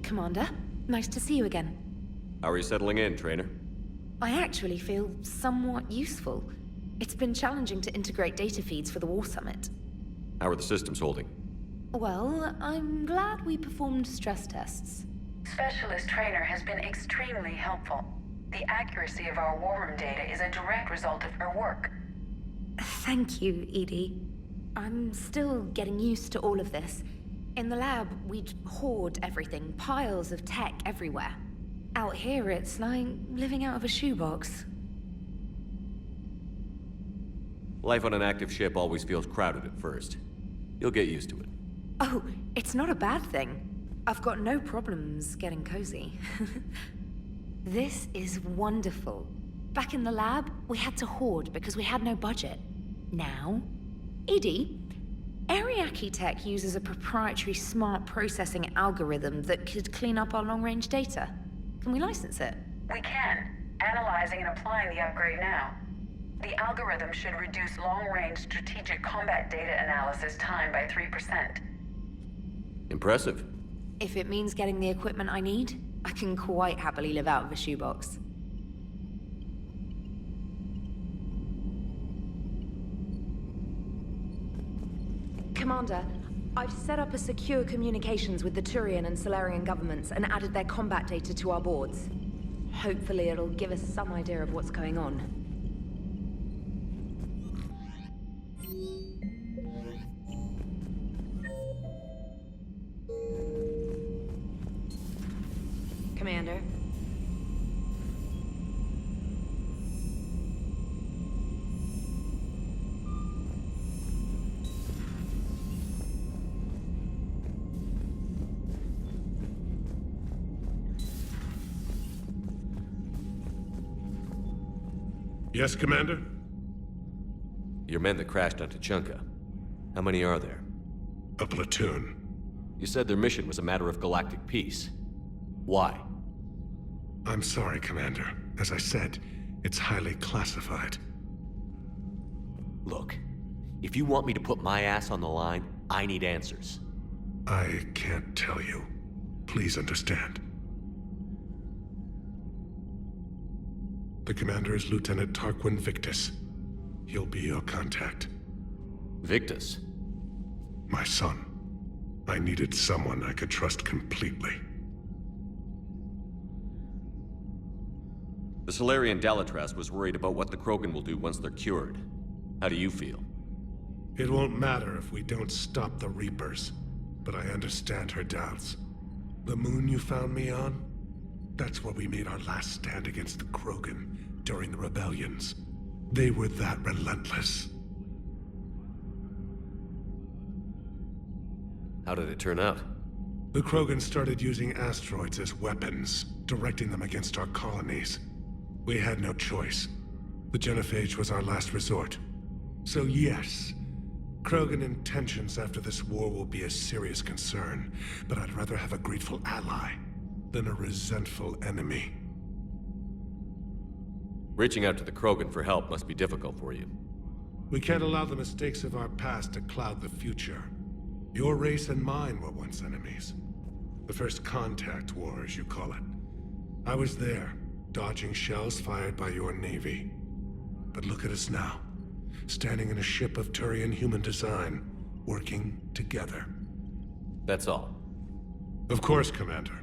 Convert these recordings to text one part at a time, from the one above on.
Commander, nice to see you again. How are you settling in, Trainer? I actually feel somewhat useful. It's been challenging to integrate data feeds for the War Summit. How are the systems holding? Well, I'm glad we performed stress tests. Specialist Trainer has been extremely helpful. The accuracy of our war room data is a direct result of her work. Thank you, Edie. I'm still getting used to all of this. In the lab, we'd hoard everything, piles of tech everywhere. Out here, it's like living out of a shoebox. Life on an active ship always feels crowded at first. You'll get used to it. Oh, it's not a bad thing. I've got no problems getting cozy. This is wonderful. Back in the lab, we had to hoard because we had no budget. Now, Edie, Ariake Tech uses a proprietary smart processing algorithm that could clean up our long-range data. Can we license it? We can. Analyzing and applying the upgrade now. The algorithm should reduce long-range strategic combat data analysis time by 3%. Impressive. If it means getting the equipment I need, I can quite happily live out of a shoebox. Commander, I've set up a secure communications with the Turian and Solarian governments and added their combat data to our boards. Hopefully it'll give us some idea of what's going on. Commander. Yes, Commander? Your men that crashed on Tuchanka. How many are there? A platoon. You said their mission was a matter of galactic peace. Why? I'm sorry, Commander. As I said, it's highly classified. Look, if you want me to put my ass on the line, I need answers. I can't tell you. Please understand. The commander is Lieutenant Tarquin Victus. He'll be your contact. Victus? My son. I needed someone I could trust completely. The Solarian Dalatras was worried about what the Krogan will do once they're cured. How do you feel? It won't matter if we don't stop the Reapers, but I understand her doubts. The moon you found me on? That's where we made our last stand against the Krogan during the rebellions. They were that relentless. How did it turn out? The Krogan started using asteroids as weapons, directing them against our colonies. We had no choice. The genophage was our last resort. So yes, Krogan intentions after this war will be a serious concern, but I'd rather have a grateful ally than a resentful enemy. Reaching out to the Krogan for help must be difficult for you. We can't allow the mistakes of our past to cloud the future. Your race and mine were once enemies. The first contact war, as you call it. I was there, dodging shells fired by your navy. But look at us now, standing in a ship of Turian human design, working together. That's all. Of course, Commander.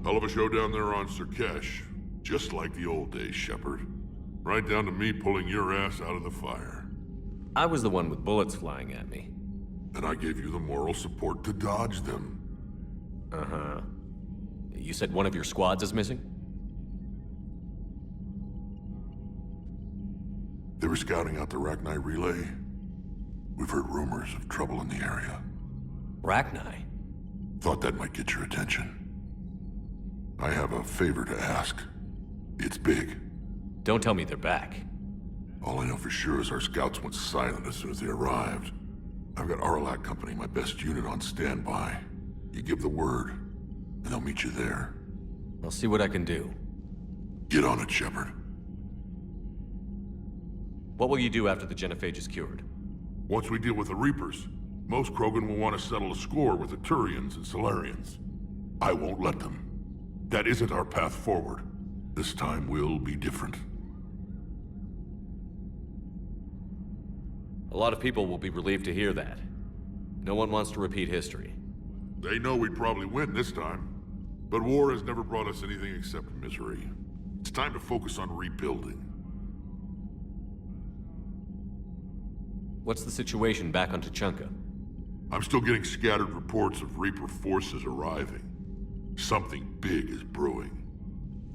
Hell of a show down there on Sirkesh. Just like the old days, Shepard. Right down to me pulling your ass out of the fire. I was the one with bullets flying at me. And I gave you the moral support to dodge them. Uh-huh. You said one of your squads is missing? They were scouting out the Rachni relay. We've heard rumors of trouble in the area. Rachni? Thought that might get your attention. I have a favor to ask. It's big. Don't tell me they're back. All I know for sure is our scouts went silent as soon as they arrived. I've got Aralac Company, my best unit, on standby. You give the word, and they'll meet you there. I'll see what I can do. Get on it, Shepard. What will you do after the genophage is cured? Once we deal with the Reapers, most Krogan will want to settle a score with the Turians and Solarians. I won't let them. That isn't our path forward. This time will be different. A lot of people will be relieved to hear that. No one wants to repeat history. They know we'd probably win this time. But war has never brought us anything except misery. It's time to focus on rebuilding. What's the situation back on Tuchanka? I'm still getting scattered reports of Reaper forces arriving. Something big is brewing.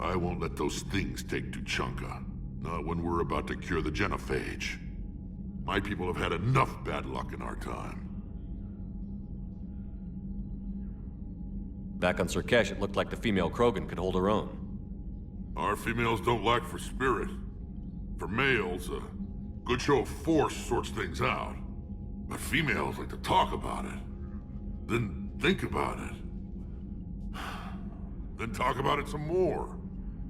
I won't let those things take Tuchanka. Not when we're about to cure the genophage. My people have had enough bad luck in our time. Back on Surkesh, it looked like the female Krogan could hold her own. Our females don't lack for spirit. For males, a good show of force sorts things out. But females like to talk about it. Then think about it. Then talk about it some more.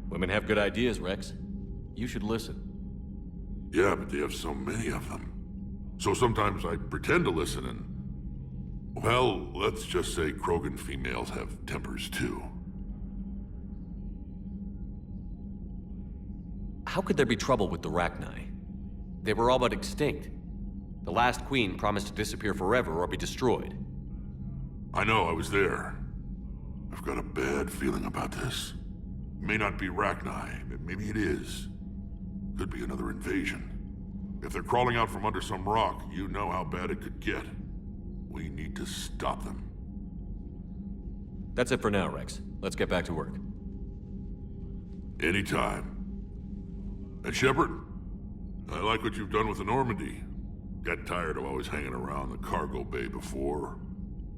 Women have good ideas, Rex. You should listen. Yeah, but they have so many of them. So sometimes I pretend to listen and... Well, let's just say Krogan females have tempers too. How could there be trouble with the Rachni? They were all but extinct. The last queen promised to disappear forever or be destroyed. I know, I was there. I've got a bad feeling about this. It may not be Rachni, but maybe it is. Could be another invasion. If they're crawling out from under some rock, you know how bad it could get. We need to stop them. That's it for now, Rex. Let's get back to work. Anytime. And Shepard, I like what you've done with the Normandy. Got tired of always hanging around the cargo bay before.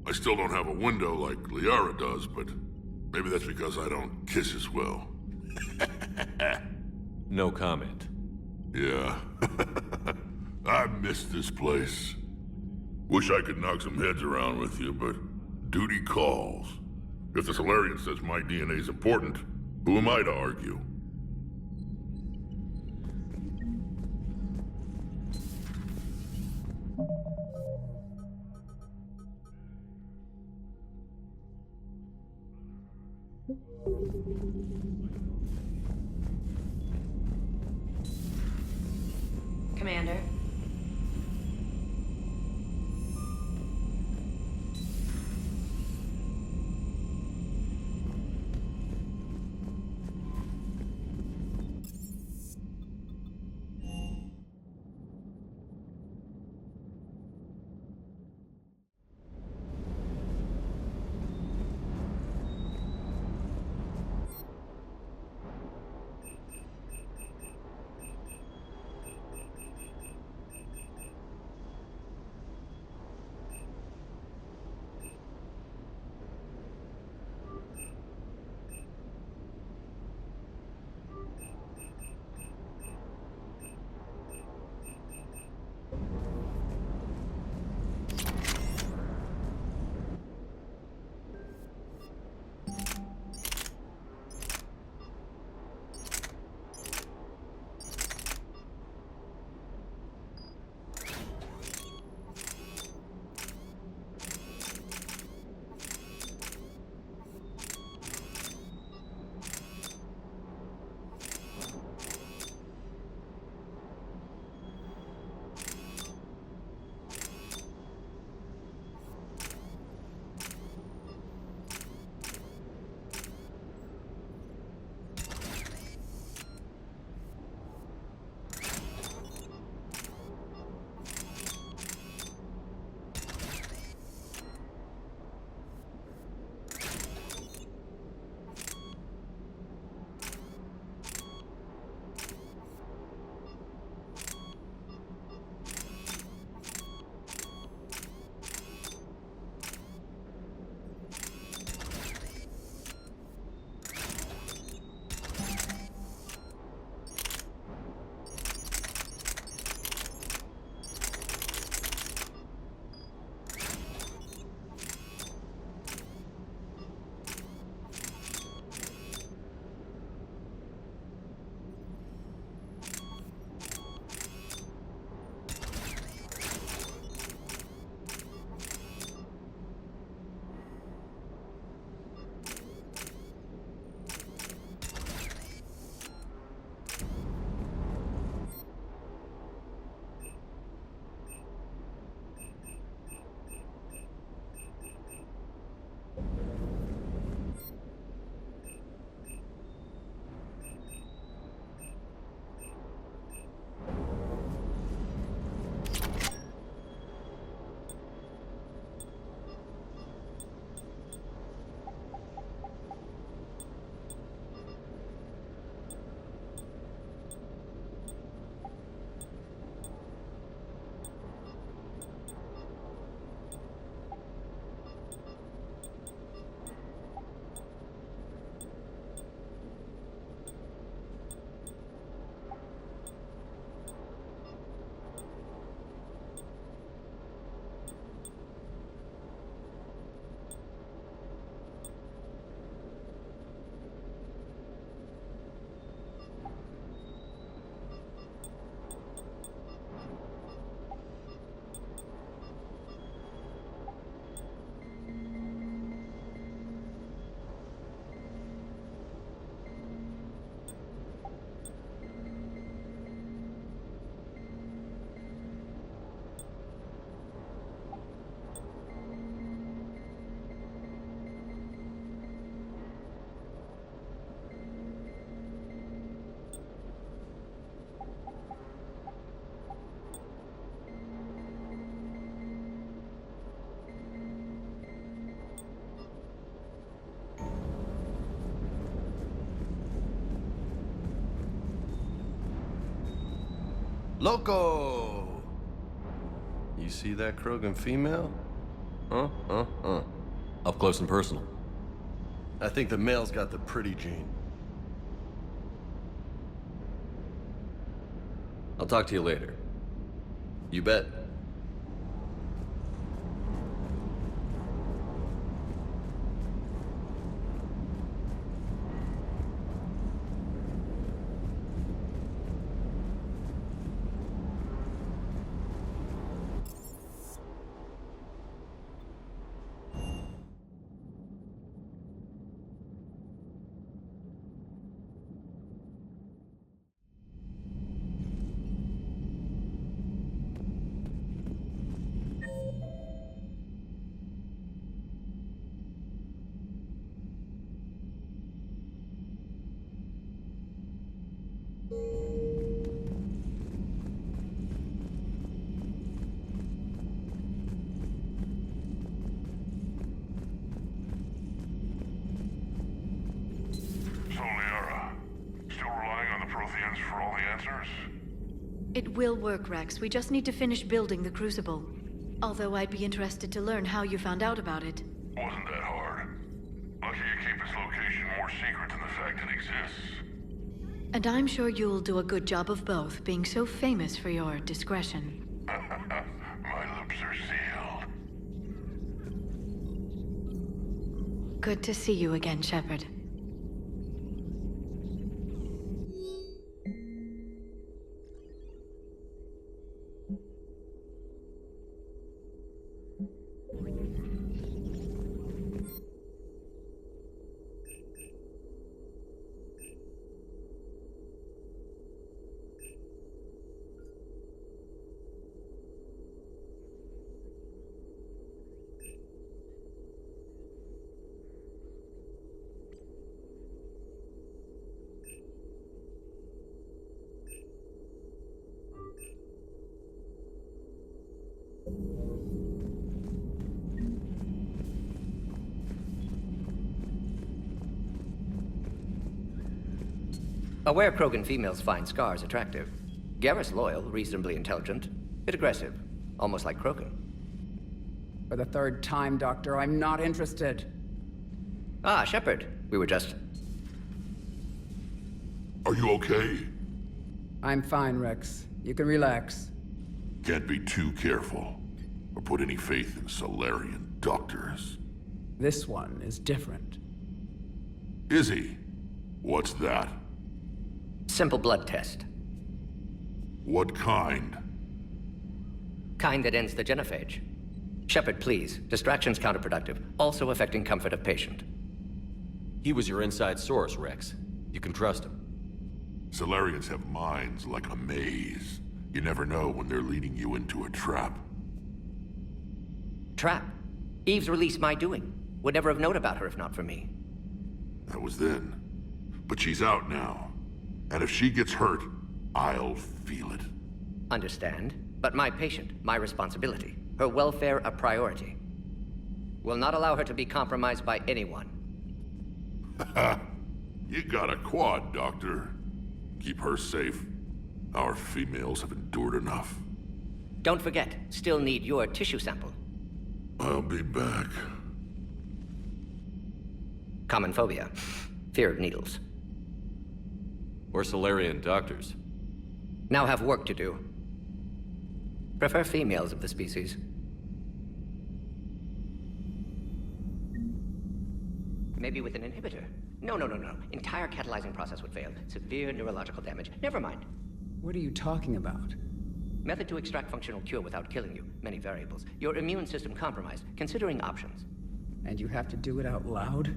I still don't have a window like Liara does, but maybe that's because I don't kiss as well. No comment. Yeah. I miss this place. Wish I could knock some heads around with you, but duty calls. If the Solarian says my DNA is important, who am I to argue? Commander. Loco! You see that Krogan female? Up close and personal. I think the male's got the pretty gene. I'll talk to you later. You bet. It will work, Rex. We just need to finish building the Crucible. Although I'd be interested to learn how you found out about it. Wasn't that hard. Lucky you keep its location more secret than the fact it exists. And I'm sure you'll do a good job of both, being so famous for your discretion. My lips are sealed. Good to see you again, Shepard. Aware Krogan females find scars attractive. Garrus loyal, reasonably intelligent, bit aggressive, almost like Krogan. For the third time, Doctor, I'm not interested. Ah, Shepard. We were just... Are you okay? I'm fine, Rex. You can relax. Can't be too careful, or put any faith in Solarian doctors. This one is different. Is he? What's that? Simple blood test. What kind? Kind that ends the genophage. Shepard, please. Distraction's counterproductive, also affecting comfort of patient. He was your inside source, Rex. You can trust him. Solarians have minds like a maze. You never know when they're leading you into a trap. Trap? Eve's release my doing. Would never have known about her if not for me. That was then. But she's out now. And if she gets hurt, I'll feel it. Understand. But my patient, my responsibility. Her welfare a priority. Will not allow her to be compromised by anyone. You got a quad, Doctor. Keep her safe. Our females have endured enough. Don't forget, still need your tissue sample. I'll be back. Common phobia. Fear of needles. We're Solarian doctors. Now have work to do. Prefer females of the species. Maybe with an inhibitor. No. Entire catalyzing process would fail. Severe neurological damage. Never mind. What are you talking about? Method to extract functional cure without killing you. Many variables. Your immune system compromised. Considering options. And you have to do it out loud?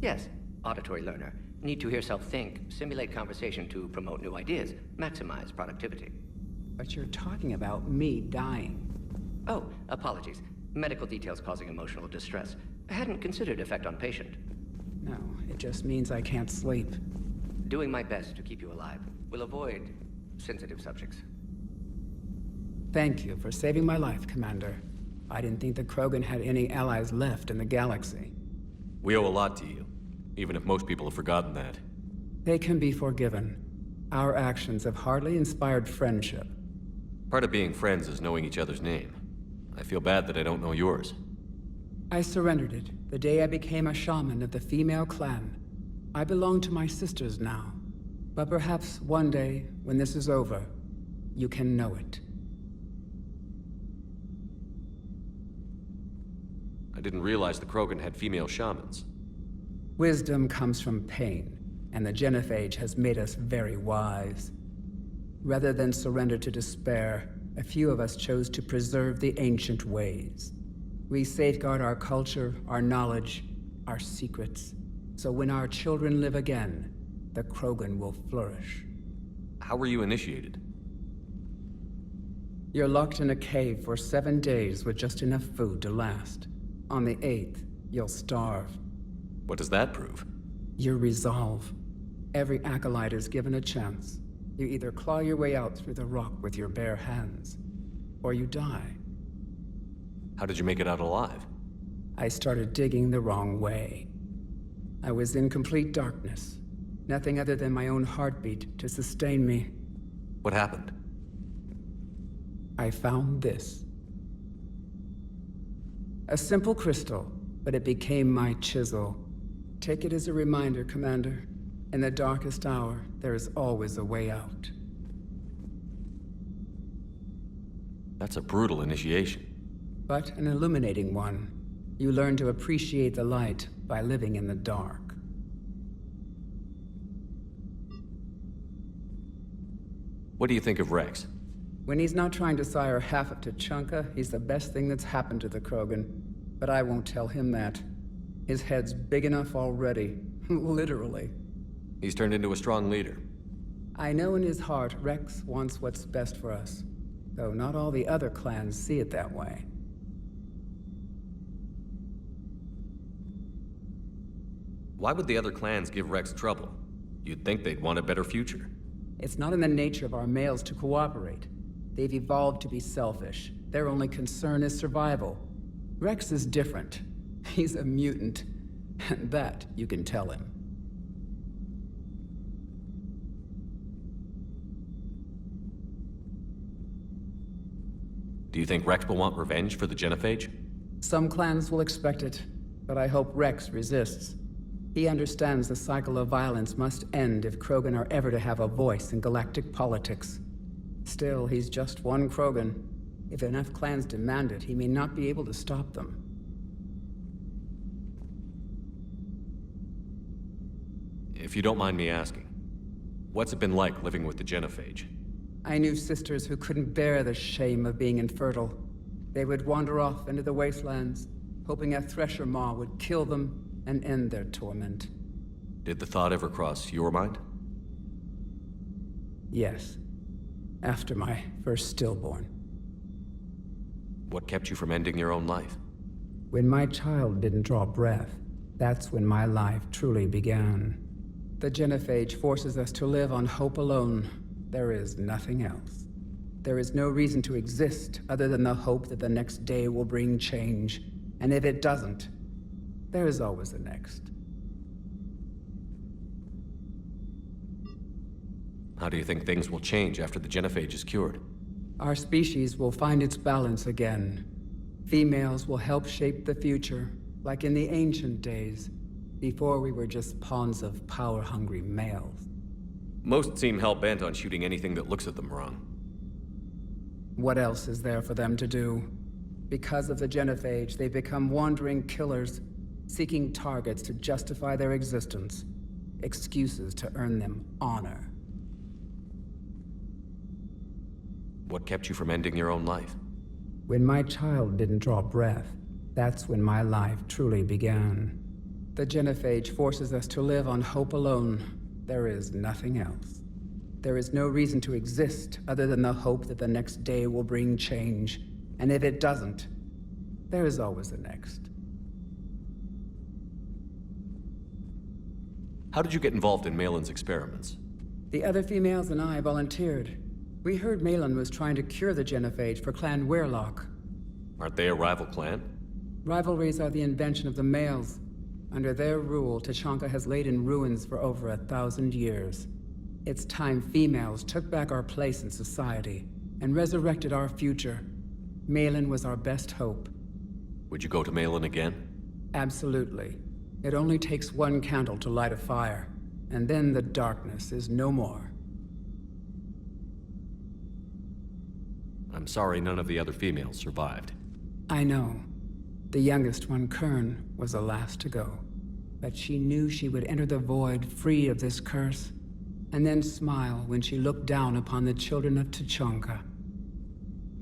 Yes. Auditory learner. Need to hear self think. Simulate conversation to promote new ideas. Maximize productivity. But you're talking about me dying. Oh, apologies. Medical details causing emotional distress. I hadn't considered effect on patient. No, it just means I can't sleep. Doing my best to keep you alive. Will avoid sensitive subjects. Thank you for saving my life, Commander. I didn't think the Krogan had any allies left in the galaxy. We owe a lot to you, even if most people have forgotten that. They can be forgiven. Our actions have hardly inspired friendship. Part of being friends is knowing each other's name. I feel bad that I don't know yours. I surrendered it the day I became a shaman of the female clan. I belong to my sisters now. But perhaps one day, when this is over, you can know it. I didn't realize the Krogan had female shamans. Wisdom comes from pain, and the genophage has made us very wise. Rather than surrender to despair, a few of us chose to preserve the ancient ways. We safeguard our culture, our knowledge, our secrets. So when our children live again, the Krogan will flourish. How were you initiated? You're locked in a cave for 7 days with just enough food to last. On the 8th, you'll starve. What does that prove? Your resolve. Every acolyte is given a chance. You either claw your way out through the rock with your bare hands, or you die. How did you make it out alive? I started digging the wrong way. I was in complete darkness. Nothing other than my own heartbeat to sustain me. What happened? I found this. A simple crystal, but it became my chisel. Take it as a reminder, Commander. In the darkest hour, there is always a way out. That's a brutal initiation. But an illuminating one. You learn to appreciate the light by living in the dark. What do you think of Rex? When he's not trying to sire half of Tuchanka, he's the best thing that's happened to the Krogan. But I won't tell him that. His head's big enough already. Literally. He's turned into a strong leader. I know in his heart Rex wants what's best for us. Though not all the other clans see it that way. Why would the other clans give Rex trouble? You'd think they'd want a better future. It's not in the nature of our males to cooperate. They've evolved to be selfish. Their only concern is survival. Rex is different. He's a mutant. And that you can tell him. Do you think Rex will want revenge for the genophage? Some clans will expect it, but I hope Rex resists. He understands the cycle of violence must end if Krogan are ever to have a voice in galactic politics. Still, he's just one Krogan. If enough clans demand it, he may not be able to stop them. If you don't mind me asking, what's it been like living with the genophage? I knew sisters who couldn't bear the shame of being infertile. They would wander off into the wastelands, hoping a thresher maw would kill them and end their torment. Did the thought ever cross your mind? Yes. After my first stillborn. What kept you from ending your own life? When my child didn't draw breath, that's when my life truly began. The genophage forces us to live on hope alone. There is nothing else. There is no reason to exist other than the hope that the next day will bring change. And if it doesn't, there is always the next. How do you think things will change after the genophage is cured? Our species will find its balance again. Females will help shape the future, like in the ancient days, before we were just pawns of power-hungry males. Most seem hell-bent on shooting anything that looks at them wrong. What else is there for them to do? Because of the genophage, they become wandering killers, seeking targets to justify their existence, excuses to earn them honor. What kept you from ending your own life? When my child didn't draw breath, that's when my life truly began. The genophage forces us to live on hope alone. There is nothing else. There is no reason to exist other than the hope that the next day will bring change. And if it doesn't, there is always the next. How did you get involved in Malin's experiments? The other females and I volunteered. We heard Malin was trying to cure the genophage for Clan Weirlock. Aren't they a rival clan? Rivalries are the invention of the males. Under their rule, Tuchanka has laid in ruins for over 1,000 years. It's time females took back our place in society and resurrected our future. Malin was our best hope. Would you go to Malin again? Absolutely. It only takes one candle to light a fire, and then the darkness is no more. I'm sorry none of the other females survived. I know. The youngest one, Kern, was the last to go. But she knew she would enter the void free of this curse, and then smile when she looked down upon the children of Tuchanka.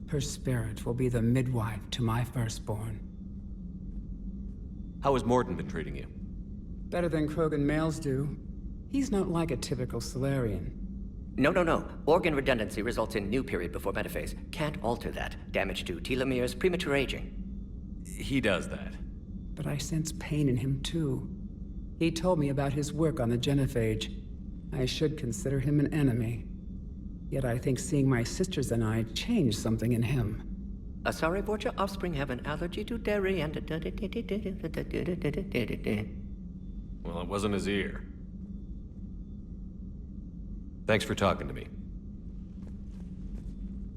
Her spirit will be the midwife to my firstborn. How has Morden been treating you? Better than Krogan males do. He's not like a typical Solarian. No. Organ redundancy results in new period before metaphase. Can't alter that. Damage to telomeres, premature aging. He does that. But I sense pain in him too. He told me about his work on the genophage. I should consider him an enemy. Yet I think seeing my sisters and I changed something in him. Asari Borgia offspring have an allergy to dairy and... Well, it wasn't his ear. Thanks for talking to me.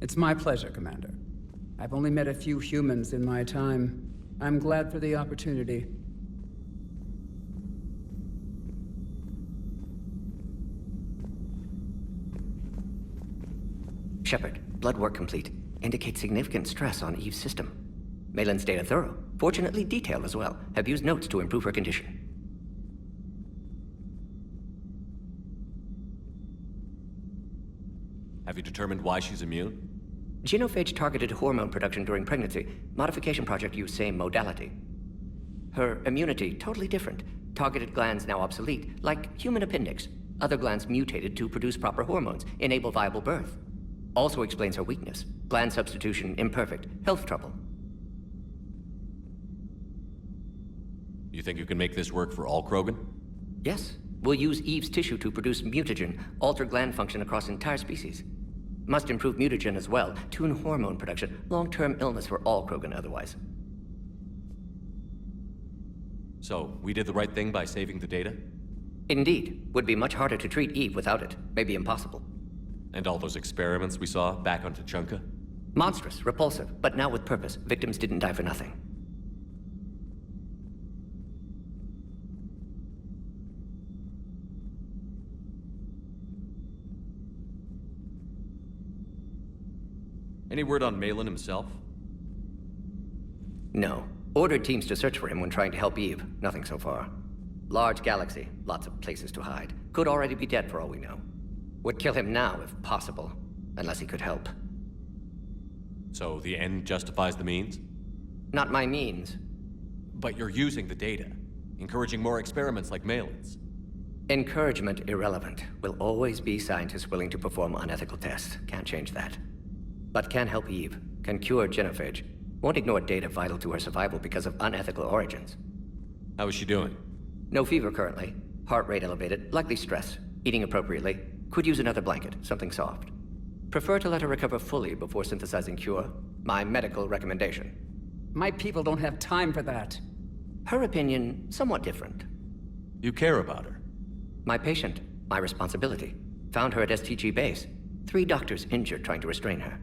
It's my pleasure, Commander. I've only met a few humans in my time. I'm glad for the opportunity. Shepard, blood work complete. Indicates significant stress on Eve's system. Malin's data thorough. Fortunately detailed as well. Have used notes to improve her condition. Have you determined why she's immune? Genophage targeted hormone production during pregnancy. Modification project used same modality. Her immunity, totally different. Targeted glands now obsolete, like human appendix. Other glands mutated to produce proper hormones, enable viable birth. Also explains her weakness. Gland substitution imperfect. Health trouble. You think you can make this work for all Krogan? Yes. We'll use Eve's tissue to produce mutagen, alter gland function across entire species. Must improve mutagen as well, tune hormone production, long-term illness for all Krogan otherwise. So, we did the right thing by saving the data? Indeed. Would be much harder to treat Eve without it. Maybe impossible. And all those experiments we saw back on Tuchanka? Monstrous, repulsive, but now with purpose. Victims didn't die for nothing. Any word on Malin himself? No. Ordered teams to search for him when trying to help Eve. Nothing so far. Large galaxy, lots of places to hide. Could already be dead for all we know. Would kill him now if possible, unless he could help. So the end justifies the means? Not my means. But you're using the data, encouraging more experiments like Malin's. Encouragement irrelevant. Will always be scientists willing to perform unethical tests. Can't change that. But can help Eve. Can cure genophage. Won't ignore data vital to her survival because of unethical origins. How is she doing? No fever currently. Heart rate elevated, likely stress. Eating appropriately. Could use another blanket, something soft. Prefer to let her recover fully before synthesizing cure. My medical recommendation. My people don't have time for that. Her opinion, somewhat different. You care about her. My patient, my responsibility. Found her at STG base. 3 doctors injured trying to restrain her.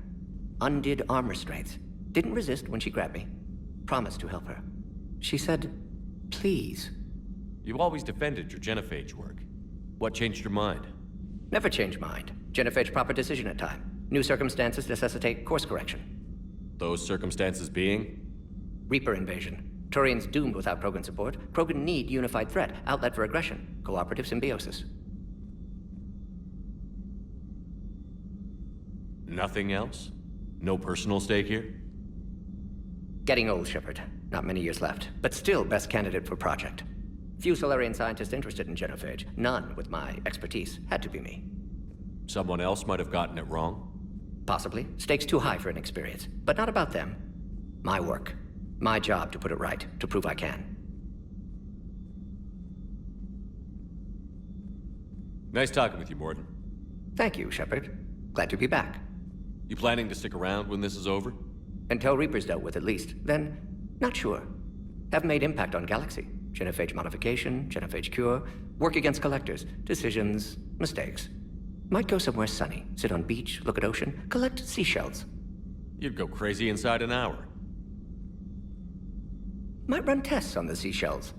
Undid arm restraints. Didn't resist when she grabbed me. Promised to help her. She said, please. You've always defended your genophage work. What changed your mind? Never change mind. Genophage proper decision at time. New circumstances necessitate course correction. Those circumstances being? Reaper invasion. Turians doomed without Krogan support. Krogan need unified threat, outlet for aggression. Cooperative symbiosis. Nothing else? No personal stake here? Getting old, Shepard. Not many years left, but still best candidate for project. Few Solarian scientists interested in genophage. None with my expertise. Had to be me. Someone else might have gotten it wrong? Possibly. Stakes too high for inexperience. But not about them. My work. My job to put it right, to prove I can. Nice talking with you, Morden. Thank you, Shepard. Glad to be back. You planning to stick around when this is over? Until Reaper's dealt with, at least. Then, not sure. Have made impact on Galaxy. Genophage modification, genophage cure, work against collectors, decisions, mistakes. Might go somewhere sunny, sit on beach, look at ocean, collect seashells. You'd go crazy inside an hour. Might run tests on the seashells.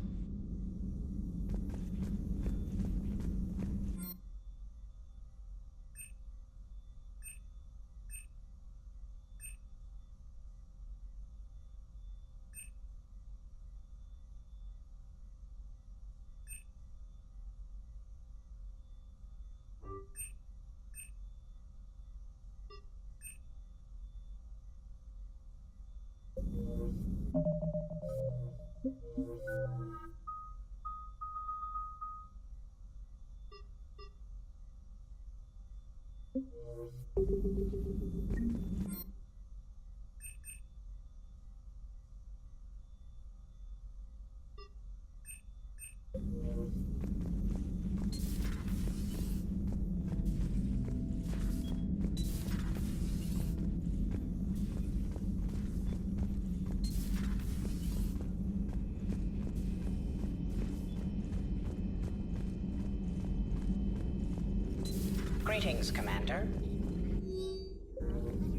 Greetings, Commander.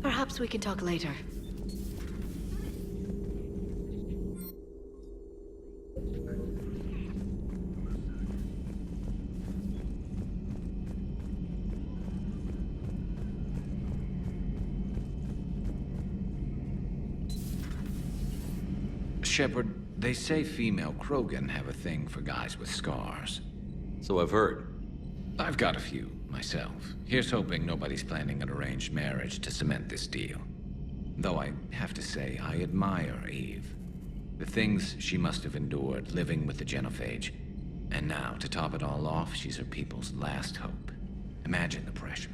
Perhaps we can talk later. Shepard, they say female Krogan have a thing for guys with scars. So I've heard. I've got a few, myself. Here's hoping nobody's planning an arranged marriage to cement this deal. Though I have to say, I admire Eve. The things she must have endured living with the Genophage. And now, to top it all off, she's her people's last hope. Imagine the pressure.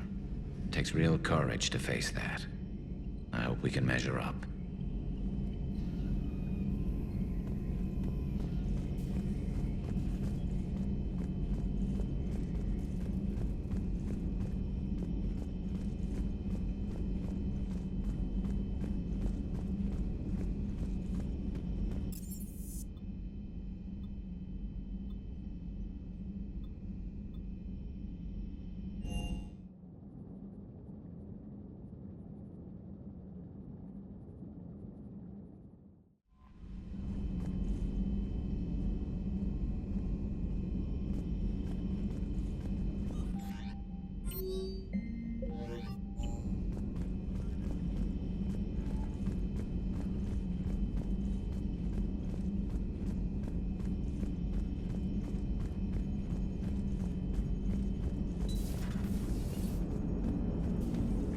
It takes real courage to face that. I hope we can measure up.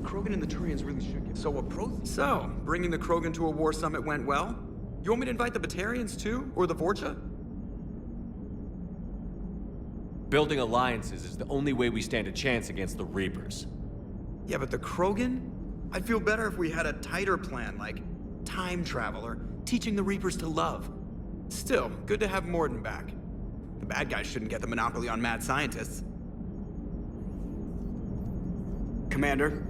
Krogan and the Turians really should get... So, bringing the Krogan to a war summit went well? You want me to invite the Batarians too? Or the Vorcha? Building alliances is the only way we stand a chance against the Reapers. Yeah, but the Krogan? I'd feel better if we had a tighter plan, like time travel or teaching the Reapers to love. Still, good to have Morden back. The bad guys shouldn't get the monopoly on mad scientists. Commander?